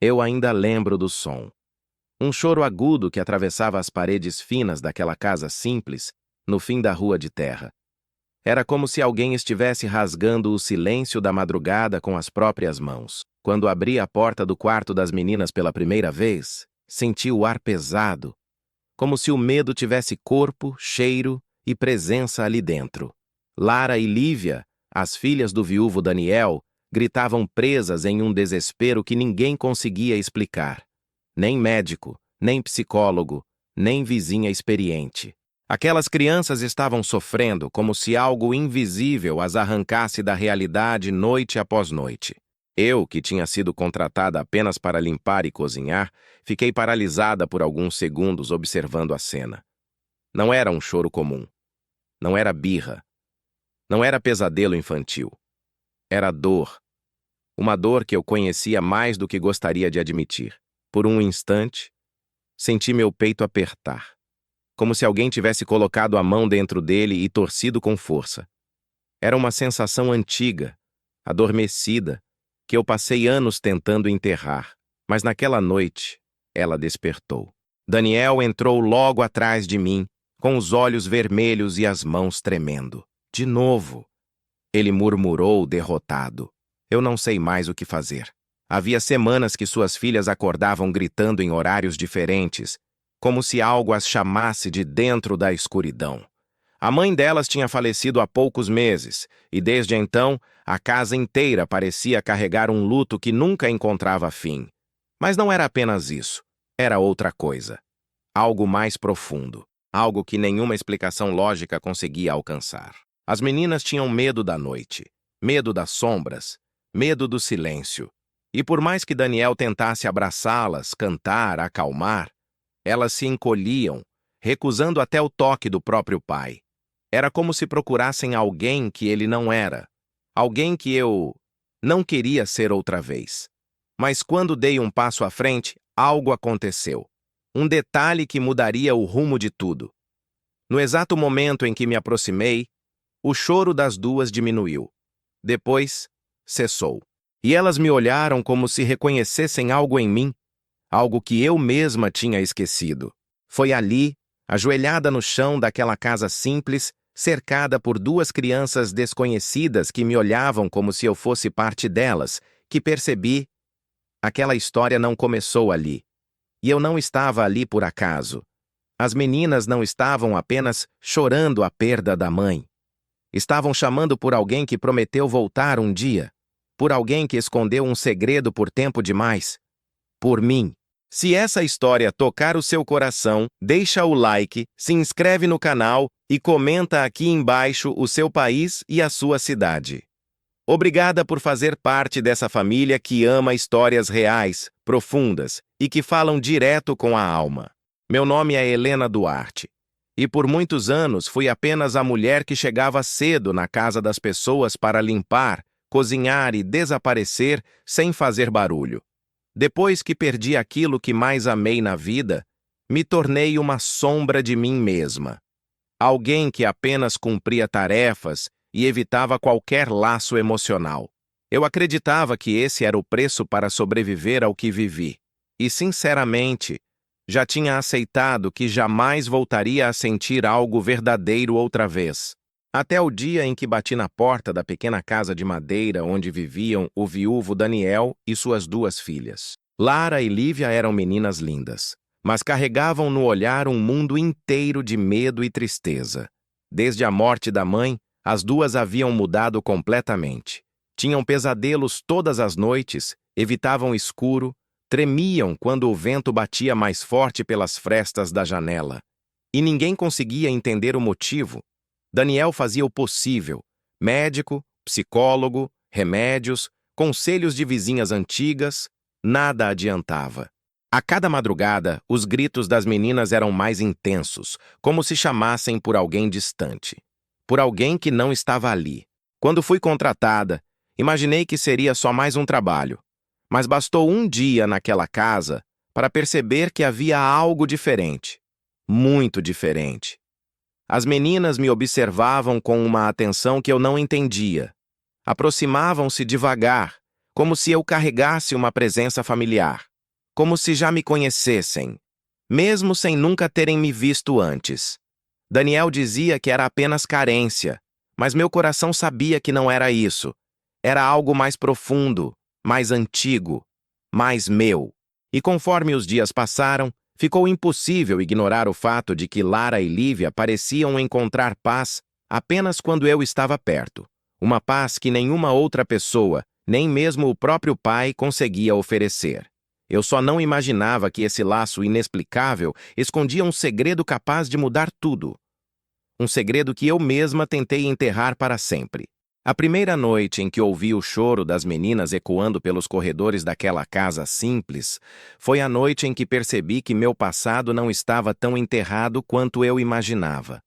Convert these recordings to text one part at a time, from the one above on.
Eu ainda lembro do som. Um choro agudo que atravessava as paredes finas daquela casa simples, no fim da rua de terra. Era como se alguém estivesse rasgando o silêncio da madrugada com as próprias mãos. Quando abri a porta do quarto das meninas pela primeira vez, senti o ar pesado, como se o medo tivesse corpo, cheiro e presença ali dentro. Lara e Lívia, as filhas do viúvo Daniel, gritavam presas em um desespero que ninguém conseguia explicar. Nem médico, nem psicólogo, nem vizinha experiente. Aquelas crianças estavam sofrendo como se algo invisível as arrancasse da realidade noite após noite. Eu, que tinha sido contratada apenas para limpar e cozinhar, fiquei paralisada por alguns segundos observando a cena. Não era um choro comum. Não era birra. Não era pesadelo infantil. Era dor. Uma dor que eu conhecia mais do que gostaria de admitir. Por um instante, senti meu peito apertar, como se alguém tivesse colocado a mão dentro dele e torcido com força. Era uma sensação antiga, adormecida, que eu passei anos tentando enterrar, mas naquela noite ela despertou. Daniel entrou logo atrás de mim, com os olhos vermelhos e as mãos tremendo. De novo. Ele murmurou derrotado. Eu não sei mais o que fazer. Havia semanas que suas filhas acordavam gritando em horários diferentes, como se algo as chamasse de dentro da escuridão. A mãe delas tinha falecido há poucos meses, e desde então, a casa inteira parecia carregar um luto que nunca encontrava fim. Mas não era apenas isso. Era outra coisa. Algo mais profundo. Algo que nenhuma explicação lógica conseguia alcançar. As meninas tinham medo da noite, medo das sombras, medo do silêncio. E por mais que Daniel tentasse abraçá-las, cantar, acalmar, elas se encolhiam, recusando até o toque do próprio pai. Era como se procurassem alguém que ele não era. Alguém que eu não queria ser outra vez. Mas quando dei um passo à frente, algo aconteceu. Um detalhe que mudaria o rumo de tudo. No exato momento em que me aproximei, o choro das duas diminuiu. Depois, cessou. E elas me olharam como se reconhecessem algo em mim, algo que eu mesma tinha esquecido. Foi ali, ajoelhada no chão daquela casa simples, cercada por duas crianças desconhecidas que me olhavam como se eu fosse parte delas, que percebi. Aquela história não começou ali. E eu não estava ali por acaso. As meninas não estavam apenas chorando a perda da mãe. Estavam chamando por alguém que prometeu voltar um dia. Por alguém que escondeu um segredo por tempo demais. Por mim. Se essa história tocar o seu coração, deixa o like, se inscreve no canal e comenta aqui embaixo o seu país e a sua cidade. Obrigada por fazer parte dessa família que ama histórias reais, profundas e que falam direto com a alma. Meu nome é Helena Duarte. E por muitos anos fui apenas a mulher que chegava cedo na casa das pessoas para limpar, cozinhar e desaparecer sem fazer barulho. Depois que perdi aquilo que mais amei na vida, me tornei uma sombra de mim mesma. Alguém que apenas cumpria tarefas e evitava qualquer laço emocional. Eu acreditava que esse era o preço para sobreviver ao que vivi. E, sinceramente, já tinha aceitado que jamais voltaria a sentir algo verdadeiro outra vez. Até o dia em que bati na porta da pequena casa de madeira onde viviam o viúvo Daniel e suas duas filhas. Lara e Lívia eram meninas lindas, mas carregavam no olhar um mundo inteiro de medo e tristeza. Desde a morte da mãe, as duas haviam mudado completamente. Tinham pesadelos todas as noites, evitavam escuro, tremiam quando o vento batia mais forte pelas frestas da janela. E ninguém conseguia entender o motivo. Daniel fazia o possível. Médico, psicólogo, remédios, conselhos de vizinhas antigas, nada adiantava. A cada madrugada, os gritos das meninas eram mais intensos, como se chamassem por alguém distante. Por alguém que não estava ali. Quando fui contratada, imaginei que seria só mais um trabalho. Mas bastou um dia naquela casa para perceber que havia algo diferente. Muito diferente. As meninas me observavam com uma atenção que eu não entendia. Aproximavam-se devagar, como se eu carregasse uma presença familiar. como se já me conhecessem, mesmo sem nunca terem me visto antes. Daniel dizia que era apenas carência, mas meu coração sabia que não era isso. Era algo mais profundo, mais antigo, mais meu. E conforme os dias passaram, ficou impossível ignorar o fato de que Lara e Lívia pareciam encontrar paz apenas quando eu estava perto. Uma paz que nenhuma outra pessoa, nem mesmo o próprio pai, conseguia oferecer. Eu só não imaginava que esse laço inexplicável escondia um segredo capaz de mudar tudo. Um segredo que eu mesma tentei enterrar para sempre. A primeira noite em que ouvi o choro das meninas ecoando pelos corredores daquela casa simples, foi a noite em que percebi que meu passado não estava tão enterrado quanto eu imaginava.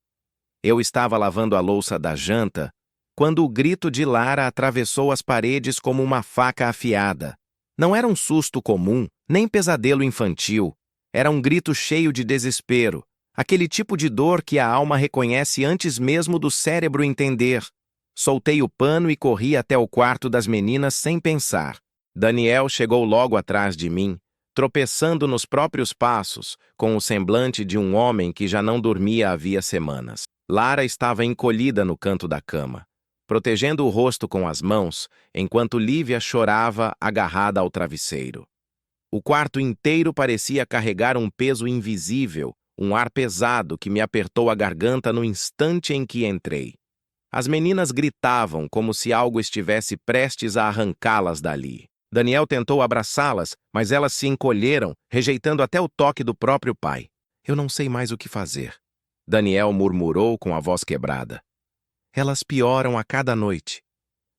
Eu estava lavando a louça da janta, quando o grito de Lara atravessou as paredes como uma faca afiada. Não era um susto comum, nem pesadelo infantil. Era um grito cheio de desespero, aquele tipo de dor que a alma reconhece antes mesmo do cérebro entender. Soltei o pano e corri até o quarto das meninas sem pensar. Daniel chegou logo atrás de mim, tropeçando nos próprios passos, com o semblante de um homem que já não dormia havia semanas. Lara estava encolhida no canto da cama, protegendo o rosto com as mãos, enquanto Lívia chorava agarrada ao travesseiro. O quarto inteiro parecia carregar um peso invisível, um ar pesado que me apertou a garganta no instante em que entrei. As meninas gritavam como se algo estivesse prestes a arrancá-las dali. Daniel tentou abraçá-las, mas elas se encolheram, rejeitando até o toque do próprio pai. Eu não sei mais o que fazer. Daniel murmurou com a voz quebrada. Elas pioram a cada noite.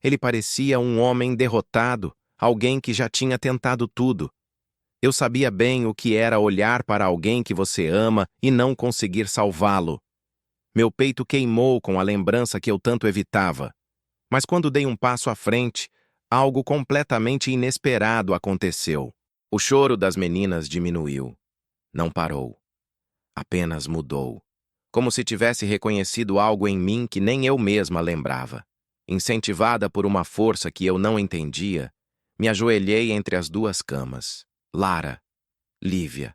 Ele parecia um homem derrotado, alguém que já tinha tentado tudo. Eu sabia bem o que era olhar para alguém que você ama e não conseguir salvá-lo. Meu peito queimou com a lembrança que eu tanto evitava. Mas quando dei um passo à frente, algo completamente inesperado aconteceu. O choro das meninas diminuiu. Não parou. Apenas mudou. Como se tivesse reconhecido algo em mim que nem eu mesma lembrava. Incentivada por uma força que eu não entendia, me ajoelhei entre as duas camas. Lara, Lívia.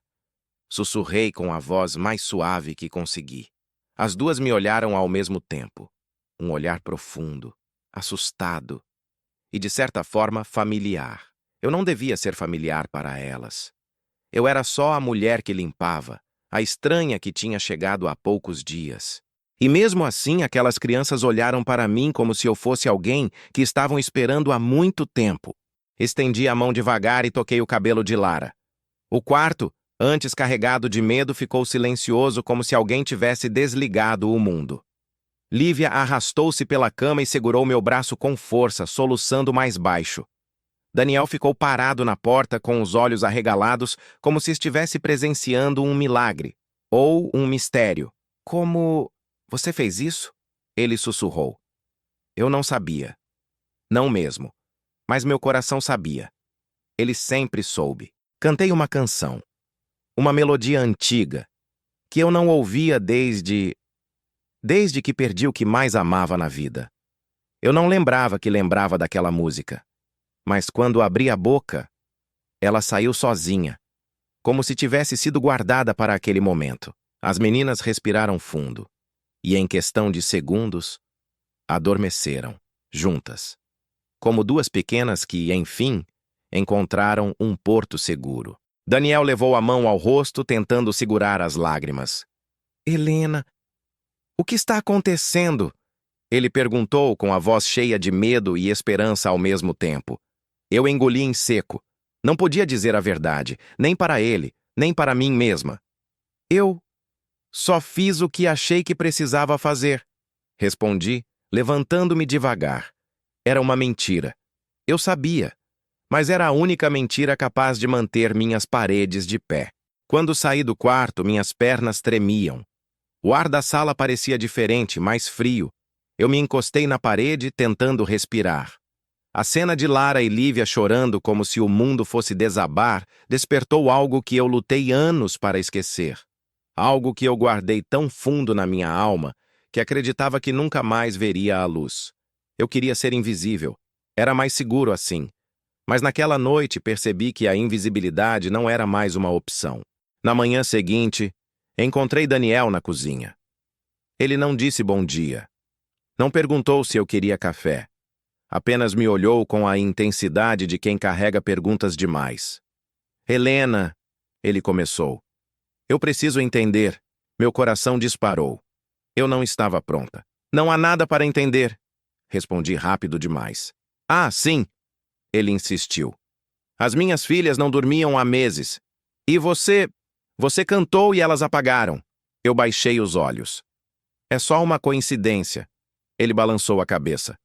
Sussurrei com a voz mais suave que consegui. As duas me olharam ao mesmo tempo. Um olhar profundo, assustado e, de certa forma, familiar. Eu não devia ser familiar para elas. Eu era só a mulher que limpava, a estranha que tinha chegado há poucos dias. E mesmo assim, aquelas crianças olharam para mim como se eu fosse alguém que estavam esperando há muito tempo. Estendi a mão devagar e toquei o cabelo de Lara. O quarto, antes carregado de medo, ficou silencioso como se alguém tivesse desligado o mundo. Lívia arrastou-se pela cama e segurou meu braço com força, soluçando mais baixo. Daniel ficou parado na porta com os olhos arregalados, como se estivesse presenciando um milagre, ou um mistério. Como... Você fez isso? Ele sussurrou. Eu não sabia. Não mesmo. Mas meu coração sabia. Ele sempre soube. Cantei uma canção. Uma melodia antiga, que eu não ouvia desde que perdi o que mais amava na vida. Eu não lembrava que lembrava daquela música. Mas quando abri a boca, ela saiu sozinha, como se tivesse sido guardada para aquele momento. As meninas respiraram fundo, e em questão de segundos, adormeceram, juntas, como duas pequenas que, enfim, encontraram um porto seguro. Daniel levou a mão ao rosto, tentando segurar as lágrimas. Helena, o que está acontecendo? Ele perguntou com a voz cheia de medo e esperança ao mesmo tempo. Eu engoli em seco. Não podia dizer a verdade, nem para ele, nem para mim mesma. Eu só fiz o que achei que precisava fazer, respondi, levantando-me devagar. Era uma mentira. Eu sabia, mas era a única mentira capaz de manter minhas paredes de pé. Quando saí do quarto, minhas pernas tremiam. O ar da sala parecia diferente, mais frio. Eu me encostei na parede, tentando respirar. A cena de Lara e Lívia chorando como se o mundo fosse desabar despertou algo que eu lutei anos para esquecer. Algo que eu guardei tão fundo na minha alma que acreditava que nunca mais veria a luz. Eu queria ser invisível. Era mais seguro assim. Mas naquela noite percebi que a invisibilidade não era mais uma opção. Na manhã seguinte, encontrei Daniel na cozinha. Ele não disse bom dia. Não perguntou se eu queria café. Apenas me olhou com a intensidade de quem carrega perguntas demais. Helena, ele começou. Eu preciso entender. Meu coração disparou. Eu não estava pronta. Não há nada para entender. Respondi rápido demais. Ah, sim, ele insistiu. As minhas filhas não dormiam há meses. E você cantou e elas apagaram. Eu baixei os olhos. É só uma coincidência. Ele balançou a cabeça.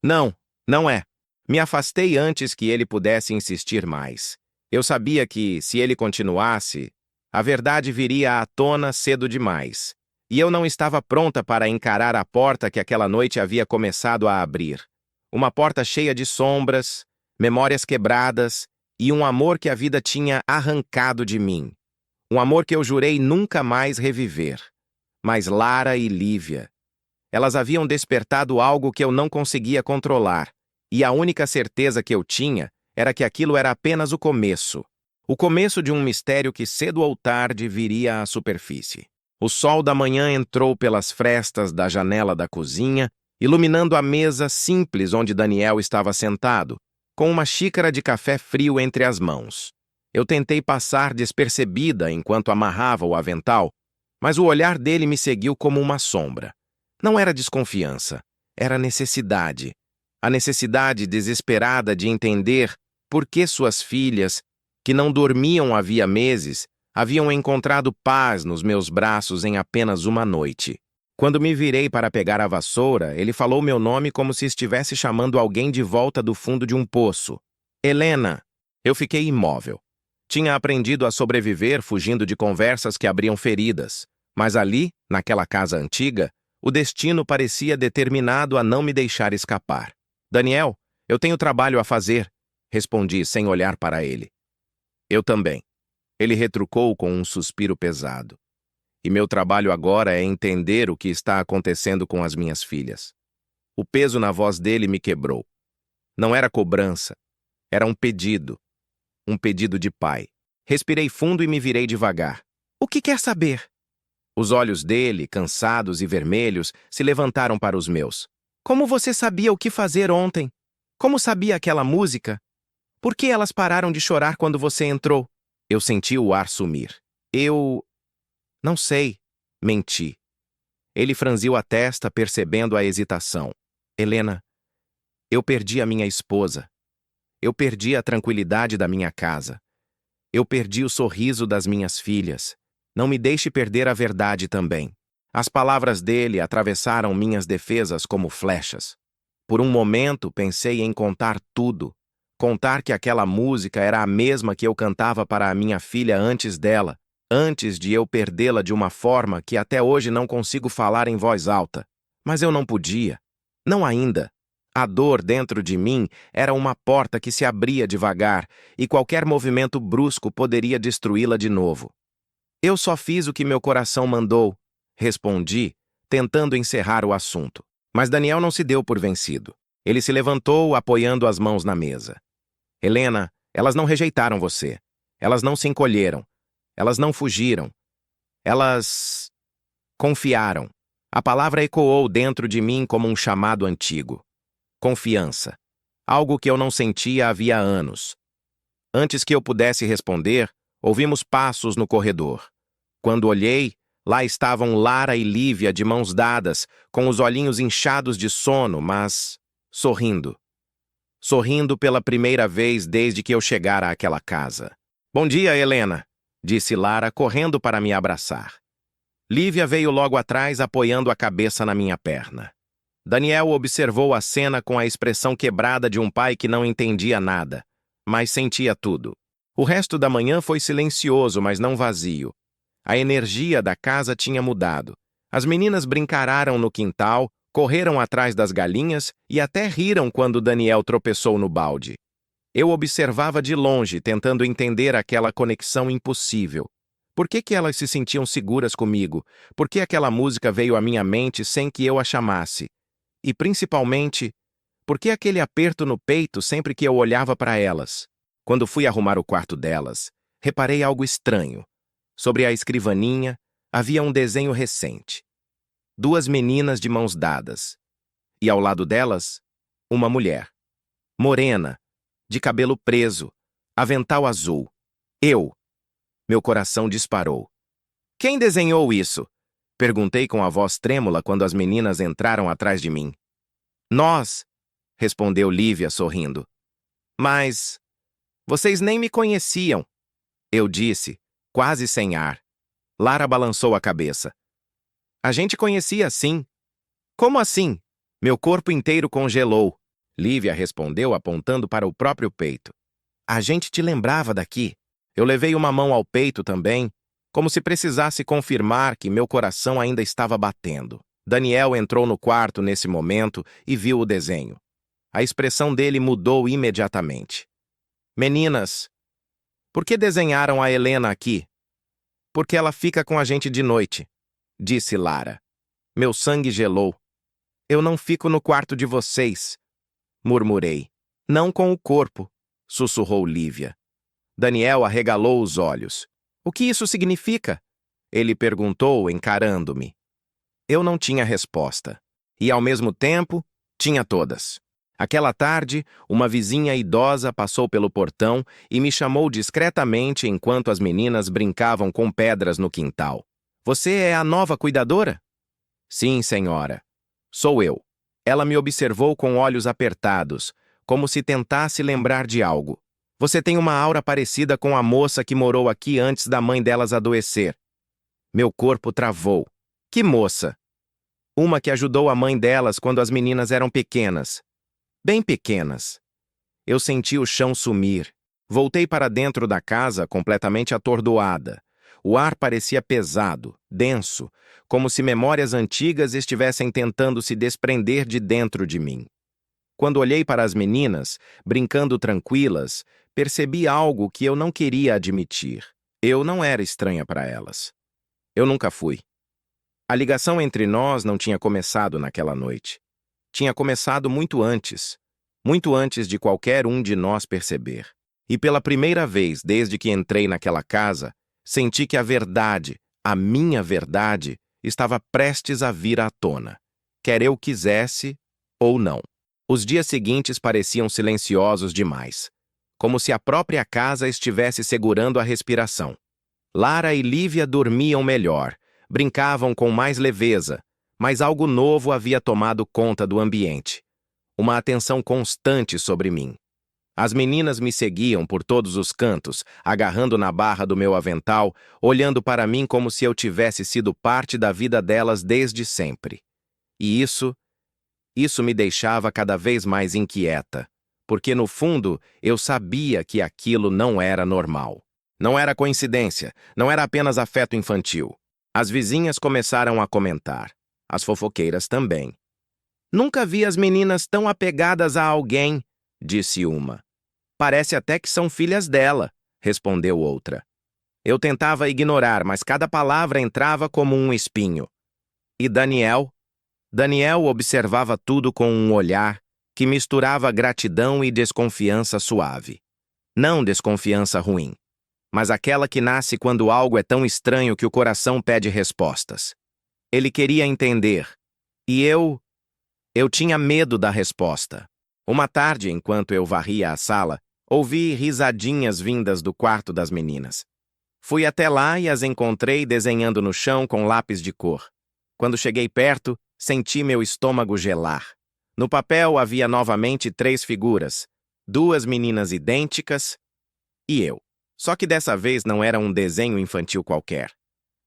Não, não é. Me afastei antes que ele pudesse insistir mais. Eu sabia que, se ele continuasse, a verdade viria à tona cedo demais. E eu não estava pronta para encarar a porta que aquela noite havia começado a abrir. Uma porta cheia de sombras, memórias quebradas e um amor que a vida tinha arrancado de mim. Um amor que eu jurei nunca mais reviver. Mas Lara e Lívia, elas haviam despertado algo que eu não conseguia controlar, e a única certeza que eu tinha era que aquilo era apenas o começo. O começo de um mistério que cedo ou tarde viria à superfície. O sol da manhã entrou pelas frestas da janela da cozinha, iluminando a mesa simples onde Daniel estava sentado, com uma xícara de café frio entre as mãos. Eu tentei passar despercebida enquanto amarrava o avental, mas o olhar dele me seguiu como uma sombra. Não era desconfiança, era necessidade. A necessidade desesperada de entender por que suas filhas, que não dormiam havia meses, haviam encontrado paz nos meus braços em apenas uma noite. Quando me virei para pegar a vassoura, ele falou meu nome como se estivesse chamando alguém de volta do fundo de um poço. Helena! Eu fiquei imóvel. Tinha aprendido a sobreviver fugindo de conversas que abriam feridas, mas ali, naquela casa antiga, o destino parecia determinado a não me deixar escapar. Daniel, eu tenho trabalho a fazer, respondi sem olhar para ele. Eu também. Ele retrucou com um suspiro pesado. E meu trabalho agora é entender o que está acontecendo com as minhas filhas. O peso na voz dele me quebrou. Não era cobrança, era um pedido de pai. Respirei fundo e me virei devagar. O que quer saber? Os olhos dele, cansados e vermelhos, se levantaram para os meus. Como você sabia o que fazer ontem? Como sabia aquela música? Por que elas pararam de chorar quando você entrou? Eu senti o ar sumir. Não sei. Menti. Ele franziu a testa, percebendo a hesitação. Helena, eu perdi a minha esposa. Eu perdi a tranquilidade da minha casa. Eu perdi o sorriso das minhas filhas. Não me deixe perder a verdade também. As palavras dele atravessaram minhas defesas como flechas. Por um momento, pensei em contar tudo. Contar que aquela música era a mesma que eu cantava para a minha filha antes dela, antes de eu perdê-la de uma forma que até hoje não consigo falar em voz alta. Mas eu não podia. Não ainda. A dor dentro de mim era uma porta que se abria devagar, e qualquer movimento brusco poderia destruí-la de novo. Eu só fiz o que meu coração mandou, respondi, tentando encerrar o assunto. Mas Daniel não se deu por vencido. Ele se levantou, apoiando as mãos na mesa. Helena, elas não rejeitaram você. Elas não se encolheram. Elas não fugiram. Elas confiaram. A palavra ecoou dentro de mim como um chamado antigo. Confiança. Algo que eu não sentia havia anos. Antes que eu pudesse responder, ouvimos passos no corredor. Quando olhei, lá estavam Lara e Lívia de mãos dadas, com os olhinhos inchados de sono, mas sorrindo. Sorrindo pela primeira vez desde que eu chegara àquela casa. Bom dia, Helena, disse Lara, correndo para me abraçar. Lívia veio logo atrás, apoiando a cabeça na minha perna. Daniel observou a cena com a expressão quebrada de um pai que não entendia nada, mas sentia tudo. O resto da manhã foi silencioso, mas não vazio. A energia da casa tinha mudado. As meninas brincararam no quintal, correram atrás das galinhas e até riram quando Daniel tropeçou no balde. Eu observava de longe, tentando entender aquela conexão impossível. Por que elas se sentiam seguras comigo? Por que aquela música veio à minha mente sem que eu a chamasse? E, principalmente, por que aquele aperto no peito sempre que eu olhava para elas? Quando fui arrumar o quarto delas, reparei algo estranho. Sobre a escrivaninha havia um desenho recente. Duas meninas de mãos dadas. E ao lado delas, uma mulher. Morena, de cabelo preso, avental azul. Eu. Meu coração disparou. Quem desenhou isso? Perguntei com a voz trêmula quando as meninas entraram atrás de mim. Nós, respondeu Lívia sorrindo. Mas vocês nem me conheciam, eu disse, quase sem ar. Lara balançou a cabeça. A gente conhecia sim. Como assim? Meu corpo inteiro congelou. Lívia respondeu apontando para o próprio peito. A gente te lembrava daqui. Eu levei uma mão ao peito também, como se precisasse confirmar que meu coração ainda estava batendo. Daniel entrou no quarto nesse momento e viu o desenho. A expressão dele mudou imediatamente. Meninas, por que desenharam a Helena aqui? Porque ela fica com a gente de noite, disse Lara. Meu sangue gelou. Eu não fico no quarto de vocês, murmurei. Não com o corpo, sussurrou Lívia. Daniel arregalou os olhos. O que isso significa? Ele perguntou, encarando-me. Eu não tinha resposta. E, ao mesmo tempo, tinha todas. Aquela tarde, uma vizinha idosa passou pelo portão e me chamou discretamente enquanto as meninas brincavam com pedras no quintal. Você é a nova cuidadora? Sim, senhora. Sou eu. Ela me observou com olhos apertados, como se tentasse lembrar de algo. Você tem uma aura parecida com a moça que morou aqui antes da mãe delas adoecer. Meu corpo travou. Que moça? Uma que ajudou a mãe delas quando as meninas eram pequenas. Bem pequenas. Eu senti o chão sumir. Voltei para dentro da casa completamente atordoada. O ar parecia pesado, denso, como se memórias antigas estivessem tentando se desprender de dentro de mim. Quando olhei para as meninas, brincando tranquilas, percebi algo que eu não queria admitir. Eu não era estranha para elas. Eu nunca fui. A ligação entre nós não tinha começado naquela noite. Tinha começado muito antes de qualquer um de nós perceber. E pela primeira vez desde que entrei naquela casa, senti que a verdade, a minha verdade, estava prestes a vir à tona, quer eu quisesse ou não. Os dias seguintes pareciam silenciosos demais, como se a própria casa estivesse segurando a respiração. Lara e Lívia dormiam melhor, brincavam com mais leveza, mas algo novo havia tomado conta do ambiente. Uma atenção constante sobre mim. As meninas me seguiam por todos os cantos, agarrando na barra do meu avental, olhando para mim como se eu tivesse sido parte da vida delas desde sempre. E isso me deixava cada vez mais inquieta, porque no fundo eu sabia que aquilo não era normal. Não era coincidência, não era apenas afeto infantil. As vizinhas começaram a comentar, as fofoqueiras também. Nunca vi as meninas tão apegadas a alguém, disse uma. Parece até que são filhas dela, respondeu outra. Eu tentava ignorar, mas cada palavra entrava como um espinho. E Daniel? Daniel observava tudo com um olhar que misturava gratidão e desconfiança suave. Não desconfiança ruim, mas aquela que nasce quando algo é tão estranho que o coração pede respostas. Ele queria entender, e eu tinha medo da resposta. Uma tarde, enquanto eu varria a sala, ouvi risadinhas vindas do quarto das meninas. Fui até lá e as encontrei desenhando no chão com lápis de cor. Quando cheguei perto, senti meu estômago gelar. No papel havia novamente 3 figuras, 2 meninas idênticas e eu. Só que dessa vez não era um desenho infantil qualquer.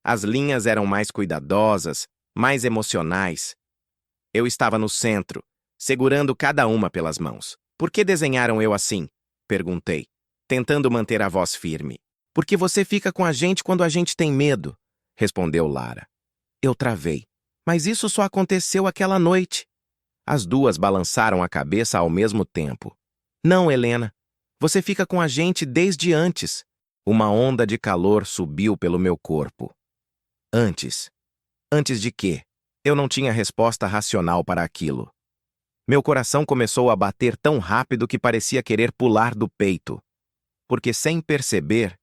As linhas eram mais cuidadosas, mais emocionais. Eu estava no centro, segurando cada uma pelas mãos. Por que desenharam eu assim? Perguntei, tentando manter a voz firme. Porque você fica com a gente quando a gente tem medo, respondeu Lara. Eu travei. Mas isso só aconteceu aquela noite. As duas balançaram a cabeça ao mesmo tempo. Não, Helena. Você fica com a gente desde antes. Uma onda de calor subiu pelo meu corpo. Antes? Antes de quê? Eu não tinha resposta racional para aquilo. Meu coração começou a bater tão rápido que parecia querer pular do peito. Porque, sem perceber,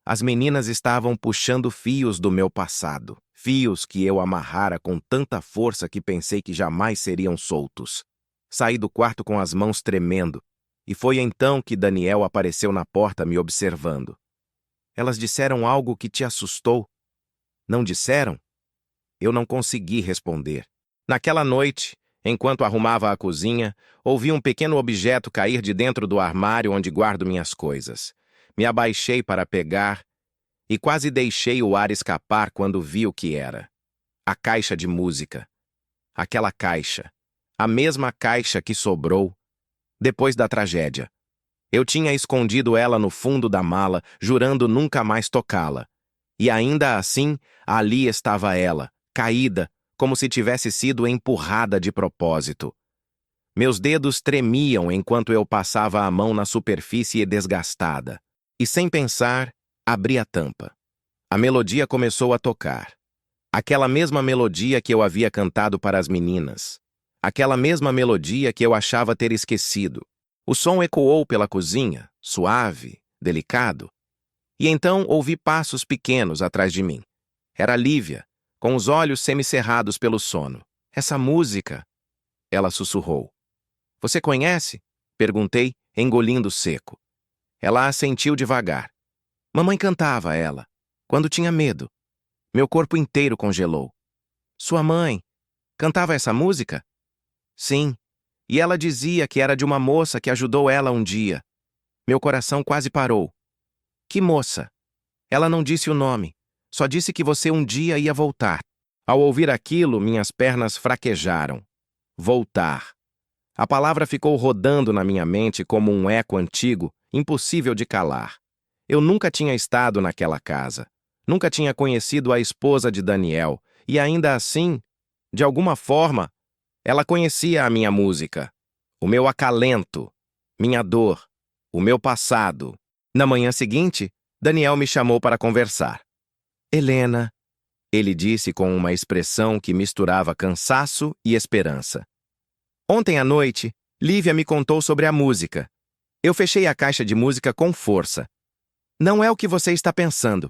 as meninas estavam puxando fios do meu passado. Fios que eu amarrara com tanta força que pensei que jamais seriam soltos. Saí do quarto com as mãos tremendo, e foi então que Daniel apareceu na porta me observando. Elas disseram algo que te assustou? Não disseram? Eu não consegui responder. Naquela noite, enquanto arrumava a cozinha, ouvi um pequeno objeto cair de dentro do armário onde guardo minhas coisas. Me abaixei para pegar e quase deixei o ar escapar quando vi o que era. A caixa de música. Aquela caixa. A mesma caixa que sobrou depois da tragédia. Eu tinha escondido ela no fundo da mala, jurando nunca mais tocá-la. E ainda assim, ali estava ela, caída, como se tivesse sido empurrada de propósito. Meus dedos tremiam enquanto eu passava a mão na superfície desgastada. E sem pensar, abri a tampa. A melodia começou a tocar. Aquela mesma melodia que eu havia cantado para as meninas. Aquela mesma melodia que eu achava ter esquecido. O som ecoou pela cozinha, suave, delicado. E então ouvi passos pequenos atrás de mim. Era Lívia, com os olhos semicerrados pelo sono. Essa música, ela sussurrou. Você conhece? Perguntei, engolindo seco. Ela assentiu devagar. Mamãe cantava ela, quando tinha medo. Meu corpo inteiro congelou. Sua mãe cantava essa música? Sim, e ela dizia que era de uma moça que ajudou ela um dia. Meu coração quase parou. Que moça? Ela não disse o nome, só disse que você um dia ia voltar. Ao ouvir aquilo, minhas pernas fraquejaram. Voltar. A palavra ficou rodando na minha mente como um eco antigo, impossível de calar. Eu nunca tinha estado naquela casa. Nunca tinha conhecido a esposa de Daniel, e ainda assim, de alguma forma, ela conhecia a minha música, o meu acalento, minha dor, o meu passado. Na manhã seguinte, Daniel me chamou para conversar. Helena, ele disse com uma expressão que misturava cansaço e esperança. Ontem à noite, Lívia me contou sobre a música. Eu fechei a caixa de música com força. Não é o que você está pensando.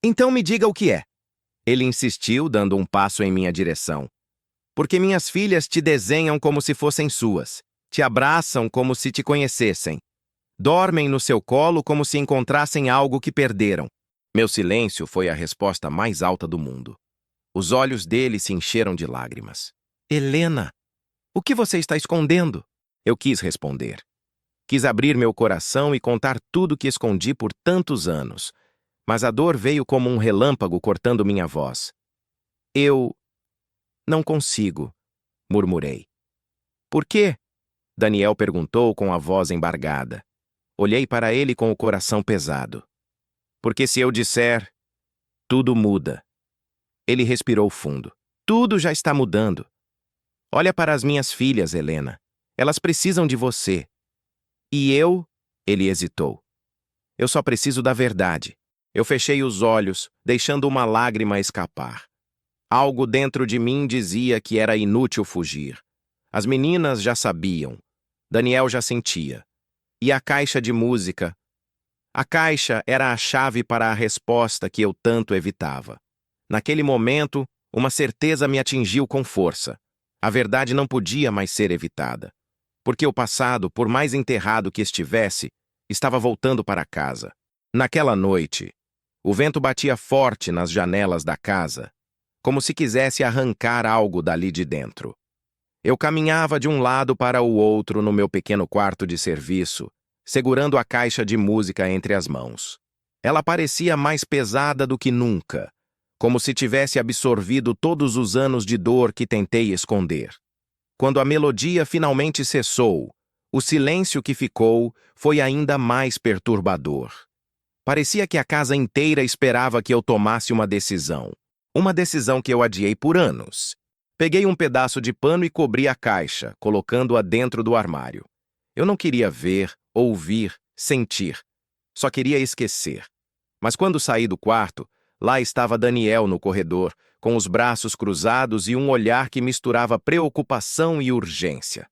Então me diga o que é. Ele insistiu, dando um passo em minha direção. Porque minhas filhas te desenham como se fossem suas, te abraçam como se te conhecessem, dormem no seu colo como se encontrassem algo que perderam. Meu silêncio foi a resposta mais alta do mundo. Os olhos dele se encheram de lágrimas. Helena, o que você está escondendo? Eu quis responder. Quis abrir meu coração e contar tudo que escondi por tantos anos, mas a dor veio como um relâmpago cortando minha voz. Eu não consigo, murmurei. Por quê? Daniel perguntou com a voz embargada. Olhei para ele com o coração pesado. Porque se eu disser, tudo muda. Ele respirou fundo. Tudo já está mudando. Olha para as minhas filhas, Helena. Elas precisam de você. E eu? Ele hesitou. Eu só preciso da verdade. Eu fechei os olhos, deixando uma lágrima escapar. Algo dentro de mim dizia que era inútil fugir. As meninas já sabiam. Daniel já sentia. E a caixa de música? A caixa era a chave para a resposta que eu tanto evitava. Naquele momento, uma certeza me atingiu com força. A verdade não podia mais ser evitada. Porque o passado, por mais enterrado que estivesse, estava voltando para casa. Naquela noite, o vento batia forte nas janelas da casa, como se quisesse arrancar algo dali de dentro. Eu caminhava de um lado para o outro no meu pequeno quarto de serviço, segurando a caixa de música entre as mãos. Ela parecia mais pesada do que nunca, como se tivesse absorvido todos os anos de dor que tentei esconder. Quando a melodia finalmente cessou, o silêncio que ficou foi ainda mais perturbador. Parecia que a casa inteira esperava que eu tomasse uma decisão. Uma decisão que eu adiei por anos. Peguei um pedaço de pano e cobri a caixa, colocando-a dentro do armário. Eu não queria ver, ouvir, sentir. Só queria esquecer. Mas quando saí do quarto, lá estava Daniel no corredor, com os braços cruzados e um olhar que misturava preocupação e urgência.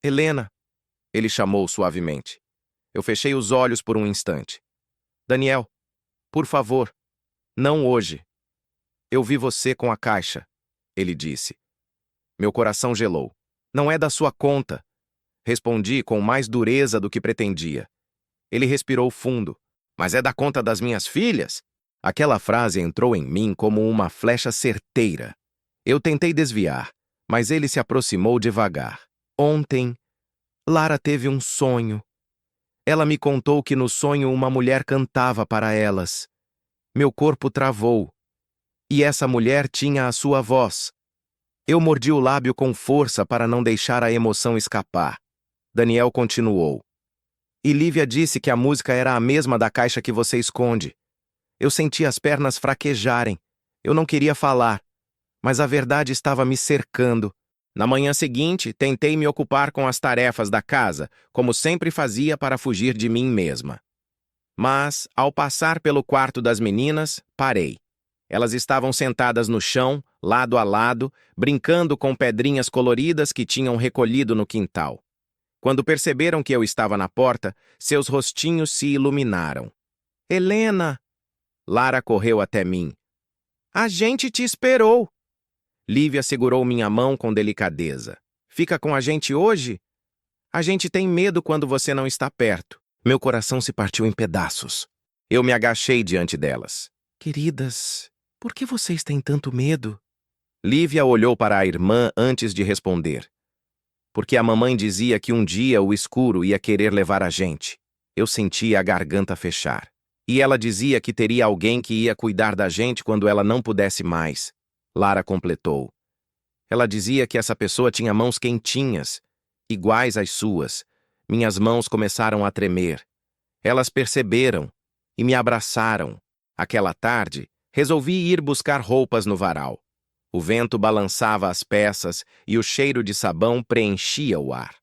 Helena, ele chamou suavemente. Eu fechei os olhos por um instante. Daniel, por favor, não hoje. Eu vi você com a caixa, ele disse. Meu coração gelou. Não é da sua conta. Respondi com mais dureza do que pretendia. Ele respirou fundo. Mas é da conta das minhas filhas? Aquela frase entrou em mim como uma flecha certeira. Eu tentei desviar, mas ele se aproximou devagar. Ontem, Lara teve um sonho. Ela me contou que no sonho uma mulher cantava para elas. Meu corpo travou. E essa mulher tinha a sua voz. Eu mordi o lábio com força para não deixar a emoção escapar. Daniel continuou. E Lívia disse que a música era a mesma da caixa que você esconde. Eu senti as pernas fraquejarem. Eu não queria falar, mas a verdade estava me cercando. Na manhã seguinte, tentei me ocupar com as tarefas da casa, como sempre fazia para fugir de mim mesma. Mas, ao passar pelo quarto das meninas, parei. Elas estavam sentadas no chão, lado a lado, brincando com pedrinhas coloridas que tinham recolhido no quintal. Quando perceberam que eu estava na porta, seus rostinhos se iluminaram. Helena! Lara correu até mim. A gente te esperou! Lívia segurou minha mão com delicadeza. Fica com a gente hoje? A gente tem medo quando você não está perto. Meu coração se partiu em pedaços. Eu me agachei diante delas. Queridas, por que vocês têm tanto medo? Lívia olhou para a irmã antes de responder. Porque a mamãe dizia que um dia o escuro ia querer levar a gente. Eu sentia a garganta fechar. E ela dizia que teria alguém que ia cuidar da gente quando ela não pudesse mais. Lara completou. Ela dizia que essa pessoa tinha mãos quentinhas, iguais às suas. Minhas mãos começaram a tremer. Elas perceberam e me abraçaram. Aquela tarde, resolvi ir buscar roupas no varal. O vento balançava as peças e o cheiro de sabão preenchia o ar.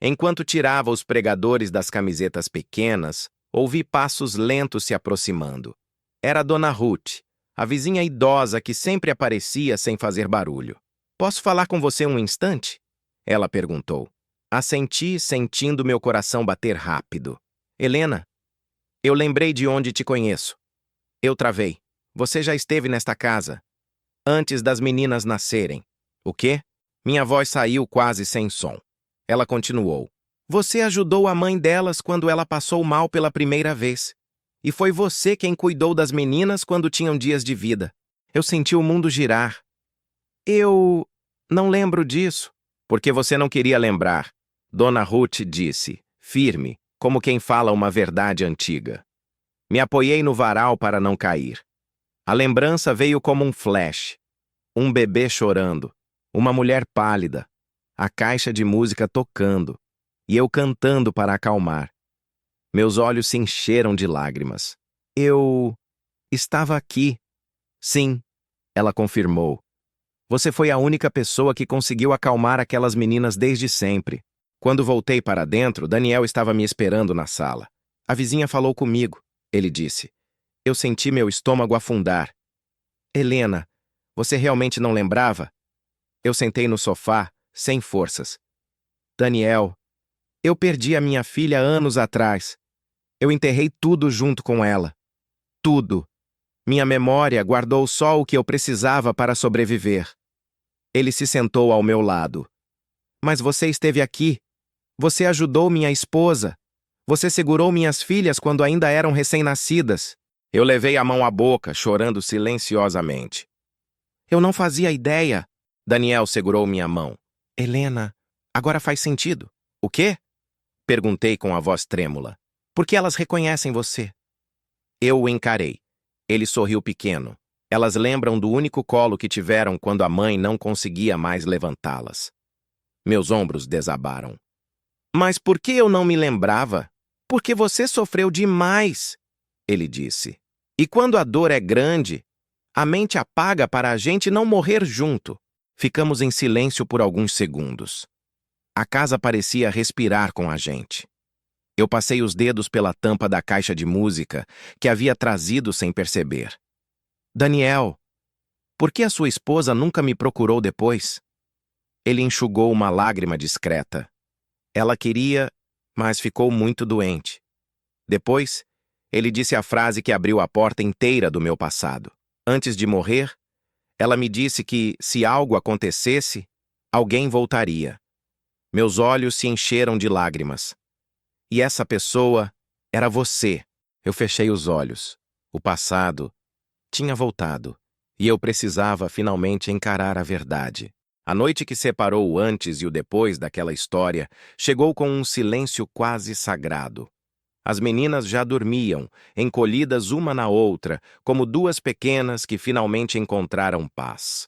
Enquanto tirava os pregadores das camisetas pequenas, ouvi passos lentos se aproximando. Era Dona Ruth, a vizinha idosa que sempre aparecia sem fazer barulho. Posso falar com você um instante? Ela perguntou. Assenti, sentindo meu coração bater rápido. Helena, eu lembrei de onde te conheço. Eu travei. Você já esteve nesta casa. Antes das meninas nascerem. O quê? Minha voz saiu quase sem som. Ela continuou. Você ajudou a mãe delas quando ela passou mal pela primeira vez. E foi você quem cuidou das meninas quando tinham dias de vida. Eu senti o mundo girar. Eu não lembro disso. Porque você não queria lembrar. Dona Ruth disse, firme, como quem fala uma verdade antiga. Me apoiei no varal para não cair. A lembrança veio como um flash. Um bebê chorando, uma mulher pálida, a caixa de música tocando, e eu cantando para acalmar. Meus olhos se encheram de lágrimas. Eu estava aqui. Sim, ela confirmou. Você foi a única pessoa que conseguiu acalmar aquelas meninas desde sempre. Quando voltei para dentro, Daniel estava me esperando na sala. A vizinha falou comigo, ele disse. Eu senti meu estômago afundar. Helena, você realmente não lembrava? Eu sentei no sofá, sem forças. Daniel, eu perdi a minha filha anos atrás. Eu enterrei tudo junto com ela. Tudo. Minha memória guardou só o que eu precisava para sobreviver. Ele se sentou ao meu lado. Mas você esteve aqui. Você ajudou minha esposa. Você segurou minhas filhas quando ainda eram recém-nascidas. Eu levei a mão à boca, chorando silenciosamente. Eu não fazia ideia. Daniel segurou minha mão. Helena, agora faz sentido. O quê? Perguntei com a voz trêmula. Porque elas reconhecem você. Eu o encarei. Ele sorriu pequeno. Elas lembram do único colo que tiveram quando a mãe não conseguia mais levantá-las. Meus ombros desabaram. Mas por que eu não me lembrava? Porque você sofreu demais, ele disse. E quando a dor é grande, a mente apaga para a gente não morrer junto. Ficamos em silêncio por alguns segundos. A casa parecia respirar com a gente. Eu passei os dedos pela tampa da caixa de música que havia trazido sem perceber. Daniel, por que a sua esposa nunca me procurou depois? Ele enxugou uma lágrima discreta. Ela queria, mas ficou muito doente. Depois, ele disse a frase que abriu a porta inteira do meu passado. Antes de morrer, ela me disse que, se algo acontecesse, alguém voltaria. Meus olhos se encheram de lágrimas. E essa pessoa era você. Eu fechei os olhos. O passado tinha voltado. E eu precisava finalmente encarar a verdade. A noite que separou o antes e o depois daquela história chegou com um silêncio quase sagrado. As meninas já dormiam, encolhidas uma na outra, como duas pequenas que finalmente encontraram paz.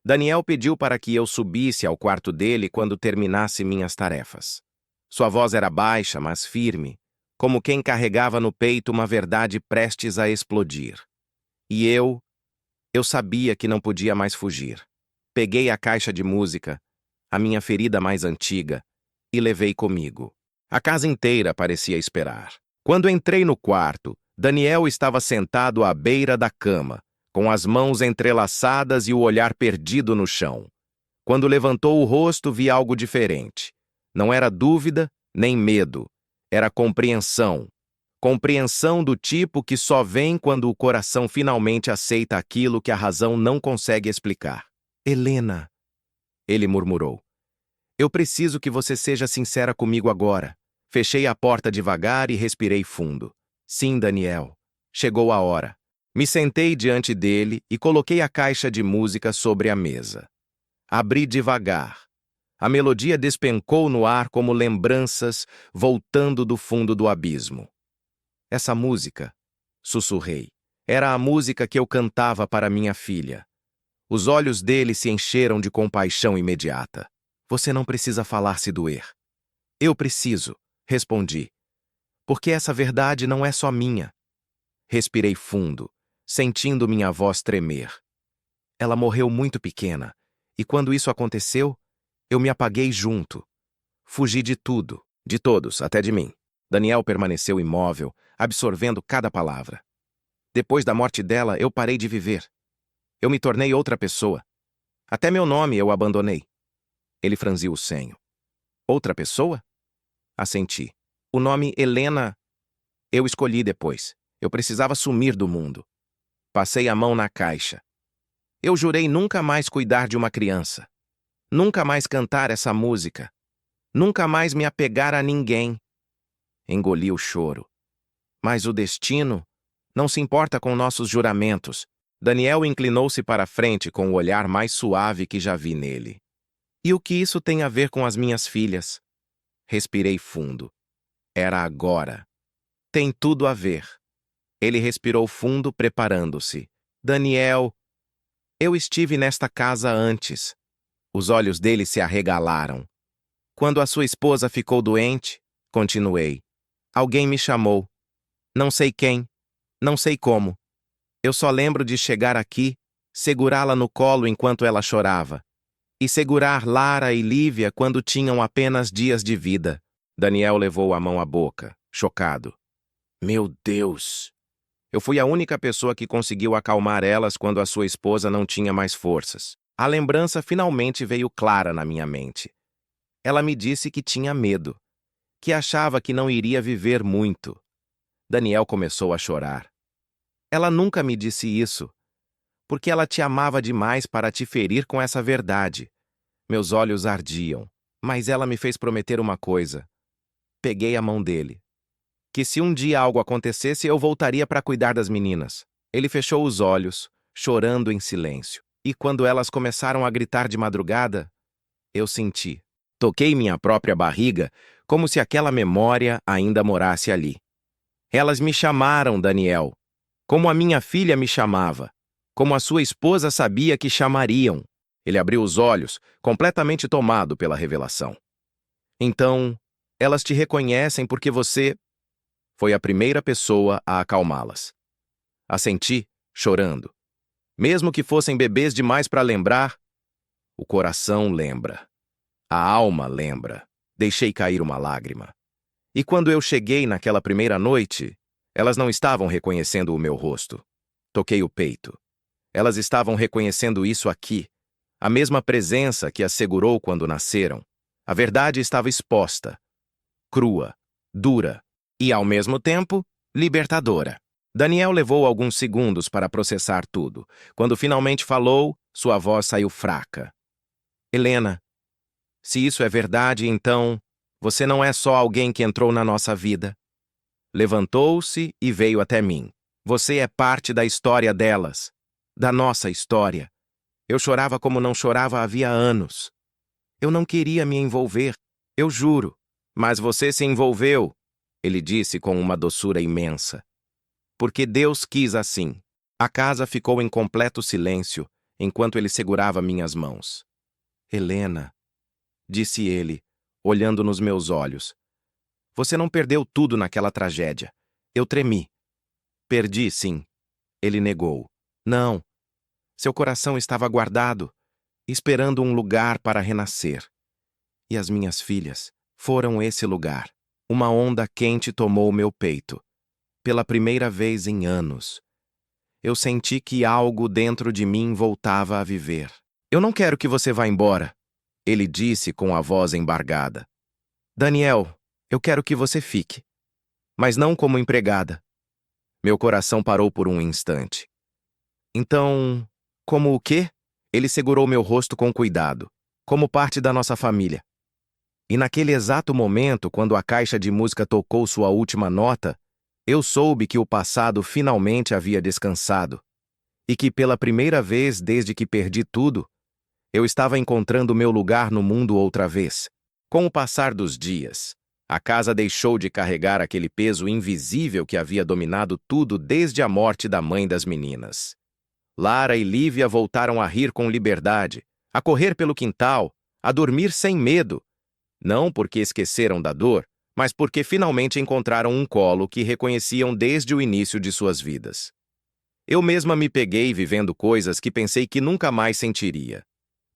Daniel pediu para que eu subisse ao quarto dele quando terminasse minhas tarefas. Sua voz era baixa, mas firme, como quem carregava no peito uma verdade prestes a explodir. E eu sabia que não podia mais fugir. Peguei a caixa de música, a minha ferida mais antiga, e levei comigo. A casa inteira parecia esperar. Quando entrei no quarto, Daniel estava sentado à beira da cama, com as mãos entrelaçadas e o olhar perdido no chão. Quando levantou o rosto, vi algo diferente. Não era dúvida, nem medo. Era compreensão. Compreensão do tipo que só vem quando o coração finalmente aceita aquilo que a razão não consegue explicar. Helena, ele murmurou. Eu preciso que você seja sincera comigo agora. Fechei a porta devagar e respirei fundo. Sim, Daniel. Chegou a hora. Me sentei diante dele e coloquei a caixa de música sobre a mesa. Abri devagar. A melodia despencou no ar como lembranças voltando do fundo do abismo. Essa música, sussurrei, era a música que eu cantava para minha filha. Os olhos dele se encheram de compaixão imediata. Você não precisa falar se doer. Eu preciso, respondi, porque essa verdade não é só minha. Respirei fundo, sentindo minha voz tremer. Ela morreu muito pequena, e quando isso aconteceu, eu me apaguei junto. Fugi de tudo, de todos, até de mim. Daniel permaneceu imóvel, absorvendo cada palavra. Depois da morte dela, eu parei de viver. Eu me tornei outra pessoa. Até meu nome eu abandonei. Ele franziu o senho. Outra pessoa? Assenti. O nome Helena eu escolhi depois. Eu precisava sumir do mundo. Passei a mão na caixa. Eu jurei nunca mais cuidar de uma criança. Nunca mais cantar essa música. Nunca mais me apegar a ninguém. Engoli o choro. Mas o destino não se importa com nossos juramentos. Daniel inclinou-se para a frente com o olhar mais suave que já vi nele. E o que isso tem a ver com as minhas filhas? Respirei fundo. Era agora. Tem tudo a ver. Ele respirou fundo, preparando-se. Daniel, eu estive nesta casa antes. Os olhos dele se arregalaram. Quando a sua esposa ficou doente, continuei. Alguém me chamou. Não sei quem, não sei como. Eu só lembro de chegar aqui, segurá-la no colo enquanto ela chorava, e segurar Lara e Lívia quando tinham apenas dias de vida. Daniel levou a mão à boca, chocado. Meu Deus! Eu fui a única pessoa que conseguiu acalmar elas quando a sua esposa não tinha mais forças. A lembrança finalmente veio clara na minha mente. Ela me disse que tinha medo, que achava que não iria viver muito. Daniel começou a chorar. Ela nunca me disse isso, porque ela te amava demais para te ferir com essa verdade. Meus olhos ardiam, mas ela me fez prometer uma coisa. Peguei a mão dele. Que se um dia algo acontecesse, eu voltaria para cuidar das meninas. Ele fechou os olhos, chorando em silêncio. E quando elas começaram a gritar de madrugada, eu senti. Toquei minha própria barriga, como se aquela memória ainda morasse ali. Elas me chamaram, Daniel, como a minha filha me chamava, como a sua esposa sabia que chamariam. Ele abriu os olhos, completamente tomado pela revelação. Então, elas te reconhecem porque você foi a primeira pessoa a acalmá-las. Assenti, chorando. Mesmo que fossem bebês demais para lembrar, o coração lembra. A alma lembra. Deixei cair uma lágrima. E quando eu cheguei naquela primeira noite, elas não estavam reconhecendo o meu rosto. Toquei o peito. Elas estavam reconhecendo isso aqui, a mesma presença que as segurou quando nasceram. A verdade estava exposta, crua, dura e, ao mesmo tempo, libertadora. Daniel levou alguns segundos para processar tudo. Quando finalmente falou, sua voz saiu fraca. Helena, se isso é verdade, então você não é só alguém que entrou na nossa vida. Levantou-se e veio até mim. Você é parte da história delas, da nossa história. Eu chorava como não chorava havia anos. Eu não queria me envolver, eu juro. Mas você se envolveu, ele disse com uma doçura imensa. Porque Deus quis assim. A casa ficou em completo silêncio enquanto ele segurava minhas mãos. Helena, disse ele, olhando nos meus olhos. Você não perdeu tudo naquela tragédia. Eu tremi. Perdi, sim. Ele negou. Não. Seu coração estava guardado, esperando um lugar para renascer. E as minhas filhas foram esse lugar. Uma onda quente tomou meu peito. Pela primeira vez em anos. Eu senti que algo dentro de mim voltava a viver. Eu não quero que você vá embora, ele disse com a voz embargada. Daniel, eu quero que você fique. Mas não como empregada. Meu coração parou por um instante. Então, como o quê? Ele segurou meu rosto com cuidado, como parte da nossa família. E naquele exato momento, quando a caixa de música tocou sua última nota, eu soube que o passado finalmente havia descansado e que, pela primeira vez desde que perdi tudo, eu estava encontrando meu lugar no mundo outra vez. Com o passar dos dias, a casa deixou de carregar aquele peso invisível que havia dominado tudo desde a morte da mãe das meninas. Lara e Lívia voltaram a rir com liberdade, a correr pelo quintal, a dormir sem medo, não porque esqueceram da dor, mas porque finalmente encontraram um colo que reconheciam desde o início de suas vidas. Eu mesma me peguei vivendo coisas que pensei que nunca mais sentiria.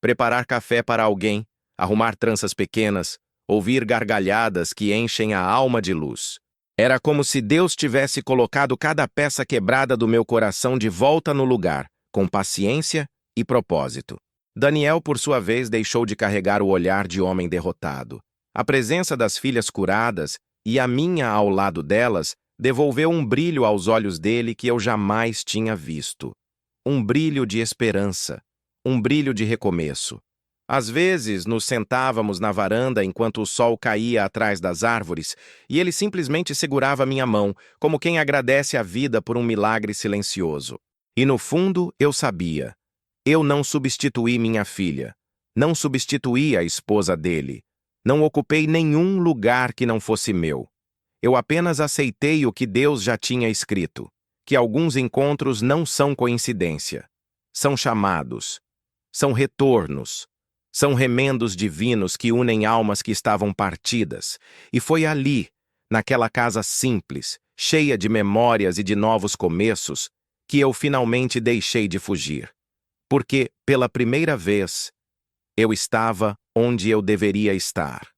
Preparar café para alguém, arrumar tranças pequenas, ouvir gargalhadas que enchem a alma de luz. Era como se Deus tivesse colocado cada peça quebrada do meu coração de volta no lugar, com paciência e propósito. Daniel, por sua vez, deixou de carregar o olhar de homem derrotado. A presença das filhas curadas e a minha ao lado delas devolveu um brilho aos olhos dele que eu jamais tinha visto. Um brilho de esperança, um brilho de recomeço. Às vezes, nos sentávamos na varanda enquanto o sol caía atrás das árvores e ele simplesmente segurava minha mão, como quem agradece a vida por um milagre silencioso. E no fundo, eu sabia. Eu não substituí minha filha. Não substituí a esposa dele. Não ocupei nenhum lugar que não fosse meu. Eu apenas aceitei o que Deus já tinha escrito, que alguns encontros não são coincidência. São chamados. São retornos. São remendos divinos que unem almas que estavam partidas. E foi ali, naquela casa simples, cheia de memórias e de novos começos, que eu finalmente deixei de fugir. Porque, pela primeira vez, eu estava onde eu deveria estar.